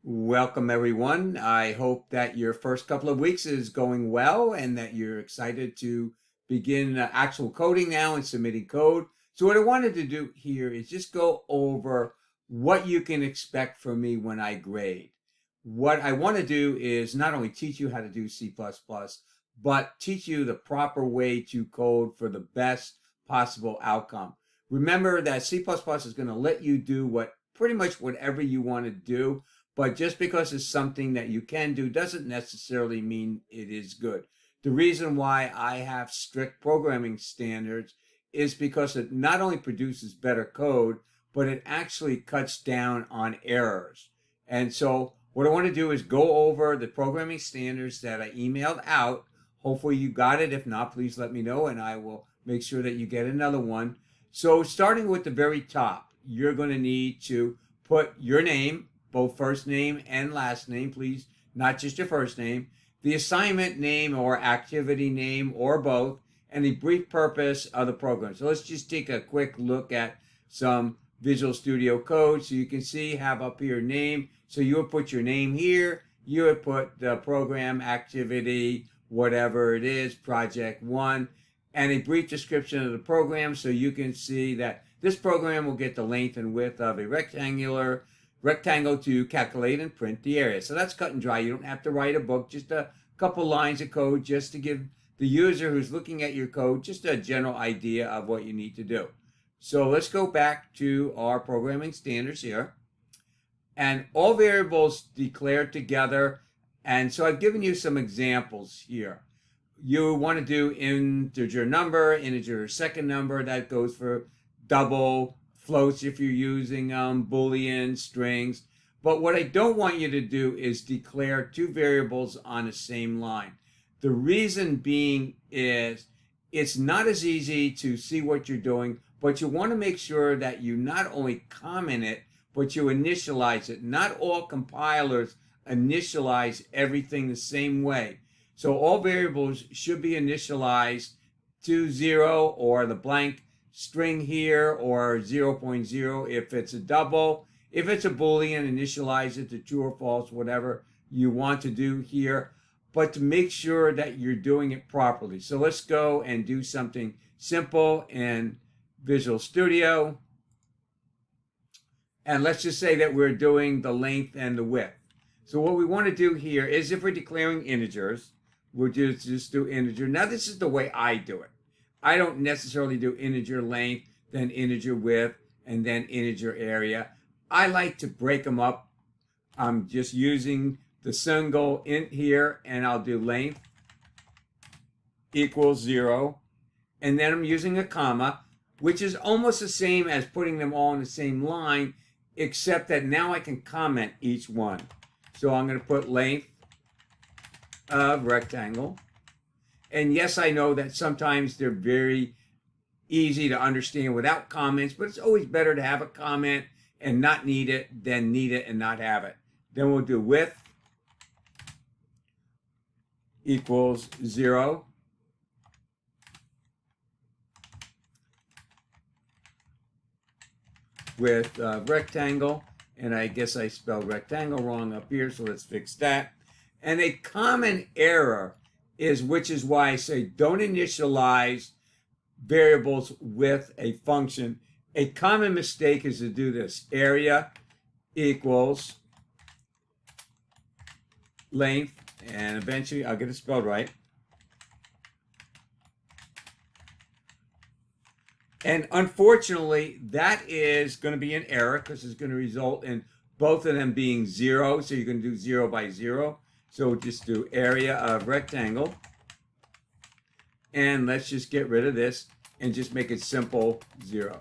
Welcome, everyone. I hope that your first couple of weeks is going well and that you're excited to begin actual coding now and submitting code. So, what I wanted to do here is just go over what you can expect from me when I grade. What I want to do is not only teach you how to do C++, but teach you the proper way to code for the best possible outcome. Remember that C++ is going to let you do pretty much whatever you want to do, but just because it's something that you can do doesn't necessarily mean it is good. The reason why I have strict programming standards is because it not only produces better code, but it actually cuts down on errors. And so what I want to do is go over the programming standards that I emailed out. Hopefully you got it. If not, please let me know and I will make sure that you get another one. So starting with the very top, you're going to need to put your name, both first name and last name, please, not just your first name, the assignment name or activity name or both, and the brief purpose of the program. So let's just take a quick look at some Visual Studio Code. So you can see, have up here name. So you would put your name here. You would put the program, activity, whatever it is, project one, and a brief description of the program. So you can see that this program will get the length and width of a rectangle to calculate and print the area. So that's cut and dry. You don't have to write a book, just a couple lines of code just to give the user who's looking at your code just a general idea of what you need to do. So let's go back to our programming standards here. And all variables declared together. And so I've given you some examples here. You want to do integer number, integer second number. That goes for double, floats if you're using Boolean strings. But what I don't want you to do is declare two variables on the same line. The reason being is it's not as easy to see what you're doing, but you want to make sure that you not only comment it, but you initialize it. Not all compilers initialize everything the same way. So all variables should be initialized to 0 or the blank string here, or 0.0 if it's a double. If it's a Boolean, initialize it to true or false, whatever you want to do here, but to make sure that you're doing it properly. So let's go and do something simple in Visual Studio. And let's just say that we're doing the length and the width. So what we want to do here is, if we're declaring integers, we'll just do integer. Now this is the way I do it. I don't necessarily do integer length, then integer width, and then integer area. I like to break them up. I'm just using the single int here, and I'll do length equals 0. And then I'm using a comma, which is almost the same as putting them all in the same line, except that now I can comment each one. So I'm going to put length of rectangle. And yes, I know that sometimes they're very easy to understand without comments, but it's always better to have a comment and not need it than need it and not have it. Then we'll do width equals 0. With rectangle, and I guess I spelled rectangle wrong up here, so let's fix that. And a common error is, which is why I say don't initialize variables with a function. A common mistake is to do this. Area equals length, and eventually I'll get it spelled right. And unfortunately, that is going to be an error because it's going to result in both of them being 0. So you're going to do 0 by 0. So we'll just do area of rectangle. And let's just get rid of this and just make it simple 0.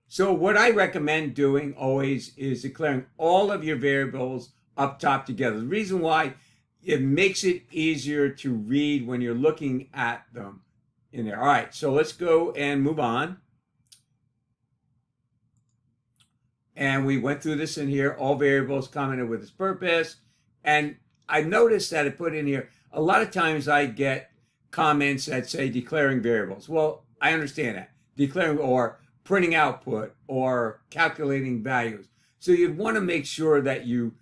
So what I recommend doing always is declaring all of your variables up top together. The reason why, it makes it easier to read when you're looking at them in there. All right, so let's go and move on. And we went through this in here, all variables commented with its purpose. And I noticed that I put in here, a lot of times I get comments that say declaring variables. Well, I understand that. Declaring or printing output or calculating values. So you'd want to make sure that you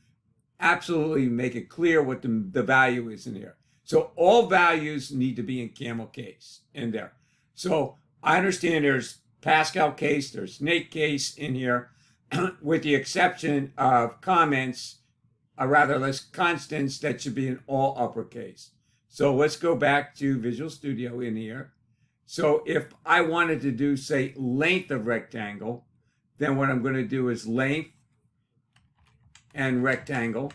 absolutely make it clear what the value is in here. So all values need to be in camel case in there. So I understand there's Pascal case, there's snake case in here, with the exception of comments, or rather less constants that should be in all uppercase. So let's go back to Visual Studio in here. So if I wanted to do, say, length of rectangle, then what I'm going to do is length and rectangle.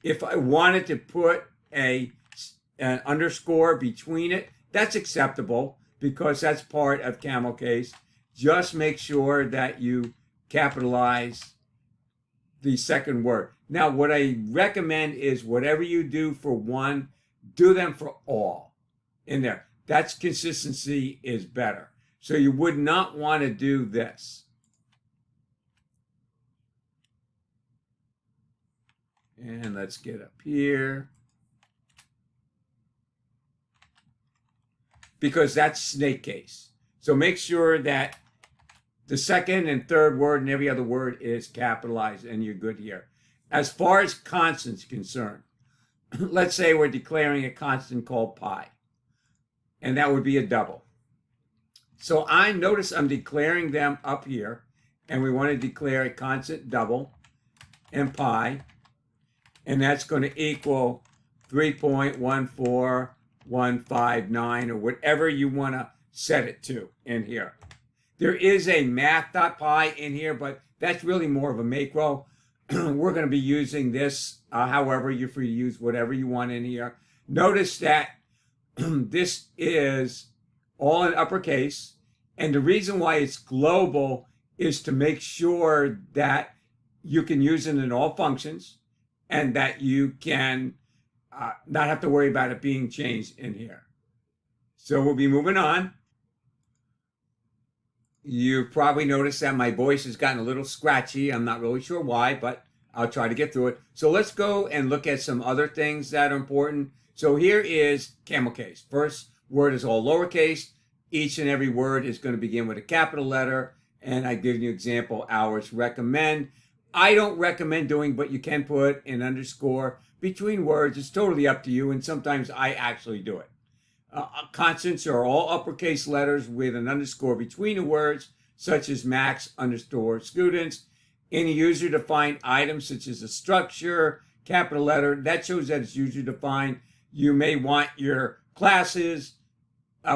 If I wanted to put an underscore between it, that's acceptable because that's part of camel case. Just make sure that you capitalize the second word. Now, what I recommend is whatever you do for one, do them for all in there. That's consistency is better. So you would not want to do this. And let's get up here. Because that's snake case. So make sure that the second and third word and every other word is capitalized and you're good here. As far as constants concerned, let's say we're declaring a constant called pi. And that would be a double. So I notice I'm declaring them up here. And we want to declare a constant double and pi. And that's going to equal 3.14159 or whatever you want to set it to in here. There is a math.py in here, but that's really more of a macro. We're going to be using this. However, you're free to use whatever you want in here. Notice that this is all in uppercase. And the reason why it's global is to make sure that you can use it in all functions and that you can not have to worry about it being changed in here. So we'll be moving on. You probably noticed that my voice has gotten a little scratchy. I'm not really sure why, but I'll try to get through it. So let's go and look at some other things that are important. So here is camel case. First word is all lowercase. Each and every word is going to begin with a capital letter. And I give you an example, hours recommend. I don't recommend doing, but you can put an underscore between words. It's totally up to you. And sometimes I actually do it. Constants are all uppercase letters with an underscore between the words, such as max underscore students. Any user-defined item, such as a structure, capital letter, that shows that it's user-defined. You may want your classes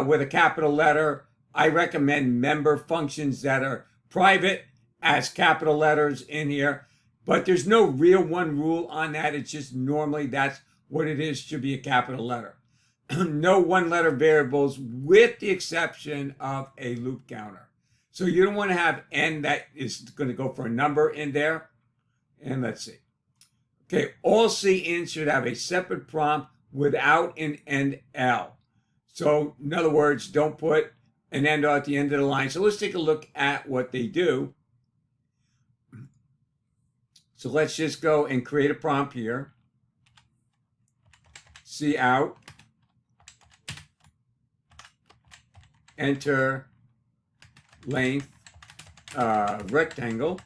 with a capital letter. I recommend member functions that are private as capital letters in here. But there's no real one rule on that. It's just normally that's what it is, should be a capital letter. No one-letter variables with the exception of a loop counter. So you don't want to have n that is going to go for a number in there. And let's see. Okay, all CNs should have a separate prompt without an end L. So in other words, don't put an end L at the end of the line. So let's take a look at what they do. So let's just go and create a prompt here. C out. Enter length rectangle.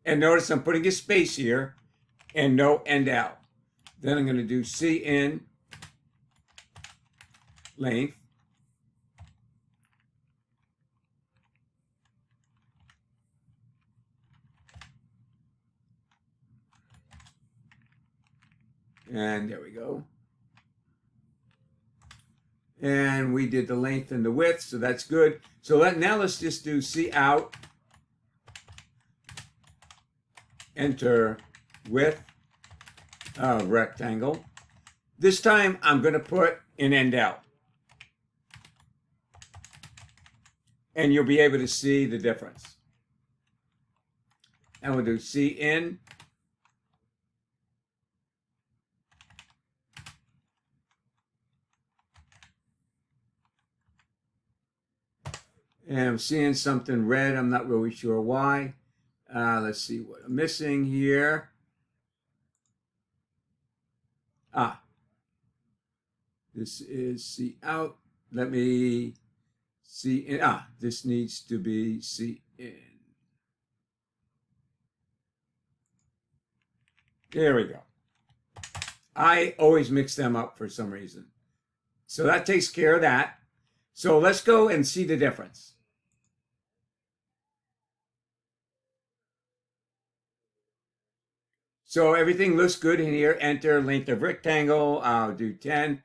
And notice I'm putting a space here and no end out. Then I'm going to do cin length. And there we go. And we did the length and the width, so that's good. So now let's just do C out, enter width rectangle. This time I'm going to put an end out. And you'll be able to see the difference. And we'll do C in. And I'm seeing something red. I'm not really sure why. Let's see what I'm missing here. This is C out. Let me CN. This needs to be CN. There we go. I always mix them up for some reason. So that takes care of that. So let's go and see the difference. So everything looks good in here. Enter length of rectangle. I'll do 10.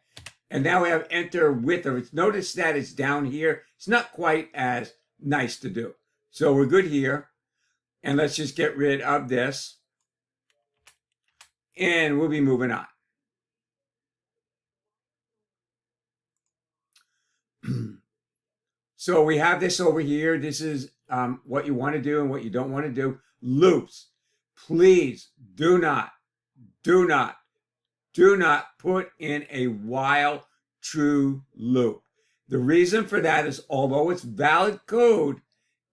And now we have enter width of. Notice that it's down here. It's not quite as nice to do. So we're good here. And let's just get rid of this. And we'll be moving on. So we have this over here. This is what you want to do and what you don't want to do. Loops. Please do not put in a while true loop. The reason for that is, although it's valid code,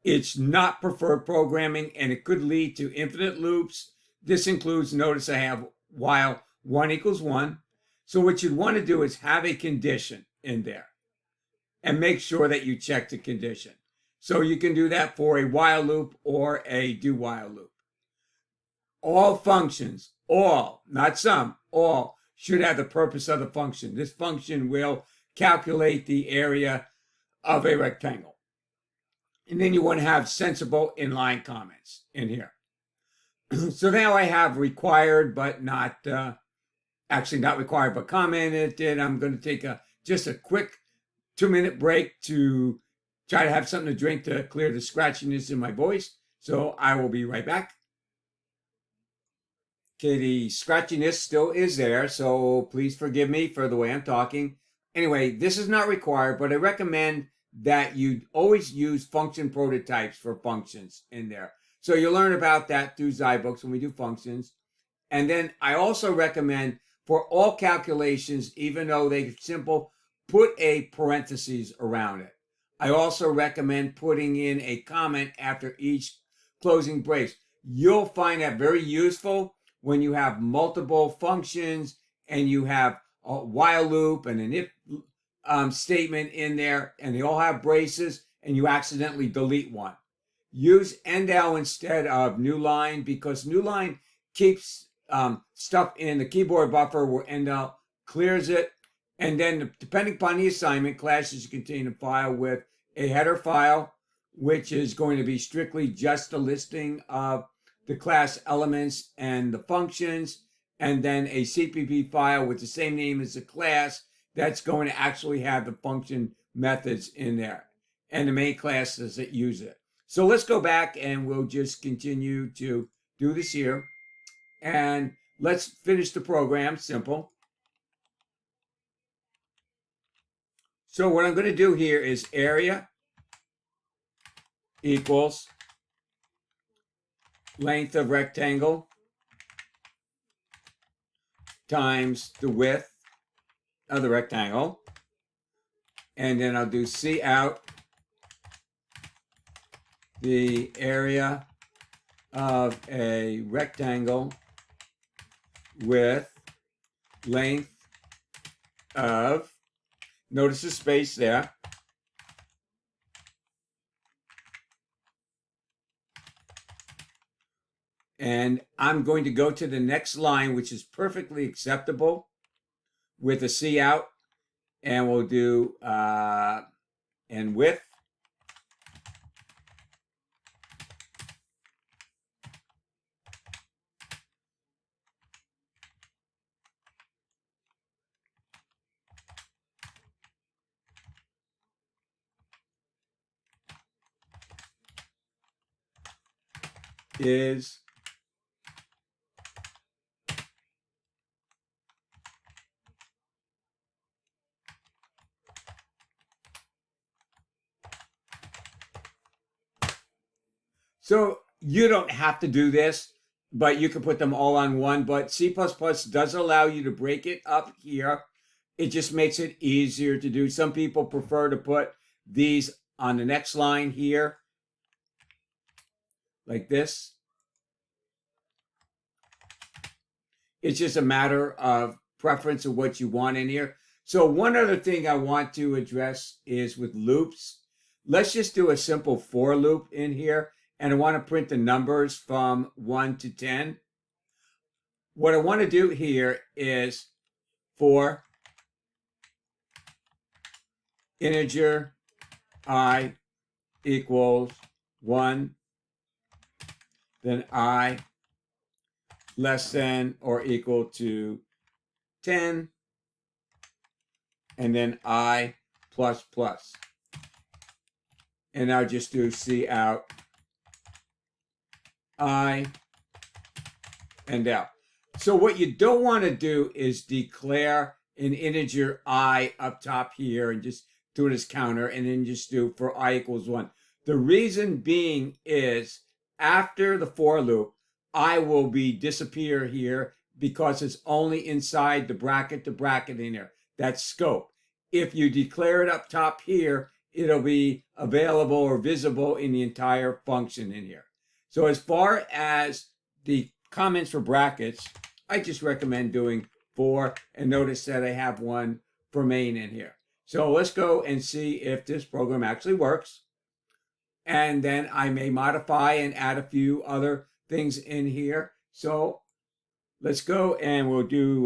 it's not preferred programming and it could lead to infinite loops. This includes, notice I have while 1 equals 1. So what you'd want to do is have a condition in there and make sure that you check the condition. So you can do that for a while loop or a do while loop. All functions, all, not some, all should have the purpose of the function. This function will calculate the area of a rectangle. And then you want to have sensible inline comments in here. So now I have required, but not, actually not required, but commented. I'm going to take just a quick 2-minute break to try to have something to drink to clear the scratchiness in my voice. So I will be right back. Okay, the scratchiness still is there, so please forgive me for the way I'm talking. Anyway, this is not required, but I recommend that you always use function prototypes for functions in there. So you'll learn about that through Zybooks when we do functions. And then I also recommend for all calculations, even though they're simple, put a parentheses around it. I also recommend putting in a comment after each closing brace. You'll find that very useful when you have multiple functions and you have a while loop and an if statement in there and they all have braces and you accidentally delete one. Use endl instead of new line because new line keeps stuff in the keyboard buffer where endl clears it. And then depending upon the assignment, classes contain a file with a header file, which is going to be strictly just a listing of the class elements and the functions, and then a CPP file with the same name as the class that's going to actually have the function methods in there and the main classes that use it. So let's go back and we'll just continue to do this here. And let's finish the program, simple. So what I'm going to do here is area equals length of rectangle times the width of the rectangle. And then I'll do C out the area of a rectangle with length of, notice the space there, and I'm going to go to the next line, which is perfectly acceptable with a C out, and we'll do and width is so you don't have to do this, but you can put them all on one. But C++ does allow you to break it up here. It just makes it easier to do. Some people prefer to put these on the next line here, like this. It's just a matter of preference of what you want in here. So one other thing I want to address is with loops. let's just do a simple for loop in here. And I want to print the numbers from 1 to 10. What I want to do here is for integer I equals 1, then I less than or equal to 10, and then I plus plus. And I'll just do C out I and out. So what you don't want to do is declare an integer I up top here and just do it as counter, and then just do for I equals 1. The reason being is after the for loop, I will be disappear here because it's only inside the bracket to bracket in there. That's scope. If you declare it up top here, it'll be available or visible in the entire function in here. So as far as the comments for brackets, I just recommend doing for, and notice that I have one for main in here. So let's go and see if this program actually works. And then I may modify and add a few other things in here. So let's go and we'll do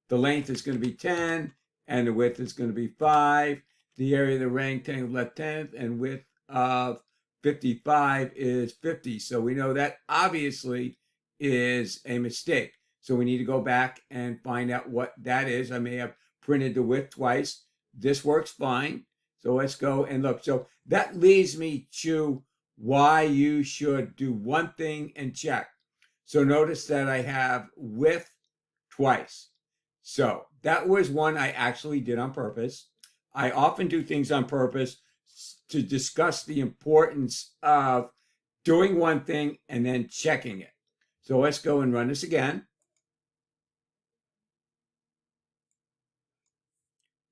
the length is going to be 10 and the width is going to be 5. The area of the rectangle left 10th and width of 55 is 50. So we know that obviously is a mistake. So we need to go back and find out what that is. I may have printed the width twice. This works fine. So let's go and look. So that leads me to why you should do one thing and check. So notice that I have width twice. So that was one I actually did on purpose. I often do things on purpose to discuss the importance of doing one thing and then checking it. So let's go and run this again.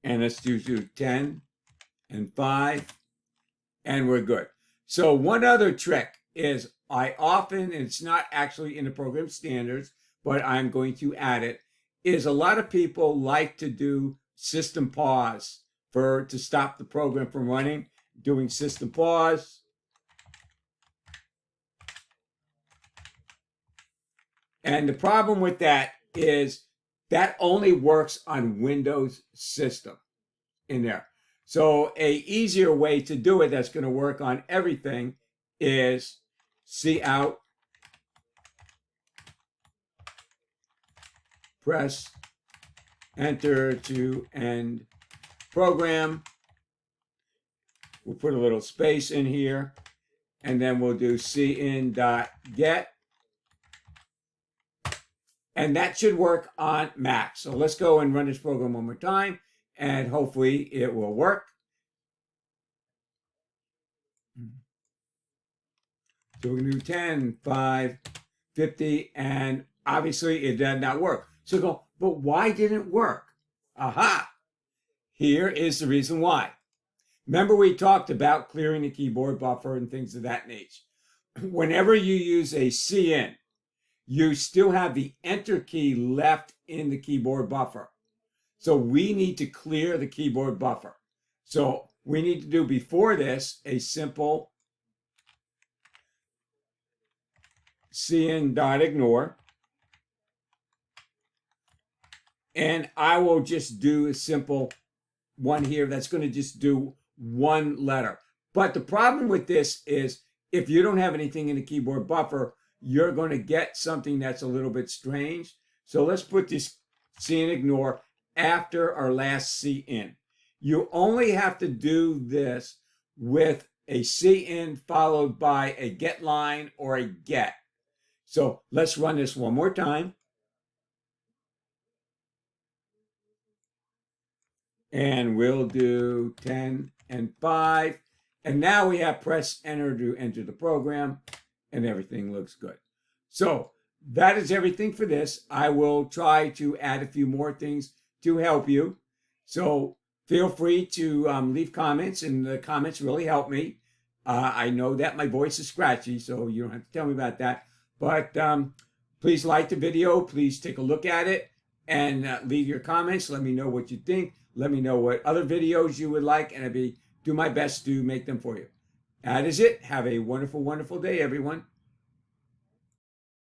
And let's do 10 and 5, and we're good. So one other trick is I often, and it's not actually in the program standards, but I'm going to add it, is a lot of people like to do system pause to stop the program from running, doing system pause. And the problem with that is that only works on Windows system in there. So a easier way to do it that's going to work on everything is C out, press enter to end program. We'll put a little space in here, and then we'll do cin.get. And that should work on Mac. So let's go and run this program one more time, and hopefully it will work. So we're going to do 10, 5, 50, and obviously it did not work. So go, but why didn't it work? Aha! Here is the reason why. Remember we talked about clearing the keyboard buffer and things of that nature. Whenever you use a cin, you still have the enter key left in the keyboard buffer. So we need to clear the keyboard buffer. So we need to do before this a simple cin.ignore. And I will just do a simple one here that's going to just do one letter. But the problem with this is if you don't have anything in the keyboard buffer, you're going to get something that's a little bit strange. So let's put this cin ignore after our last cin. You only have to do this with a cin followed by a get line or a get. So let's run this one more time. And we'll do 10 and 5. And now we have press enter to enter the program, and everything looks good. So that is everything for this. I will try to add a few more things to help you. So feel free to leave comments, and the comments really help me. I know that my voice is scratchy, so you don't have to tell me about that. But please like the video. Please take a look at it and leave your comments. Let me know what you think. Let me know what other videos you would like, and I'd be do my best to make them for you. That is it. Have a wonderful, wonderful day, everyone.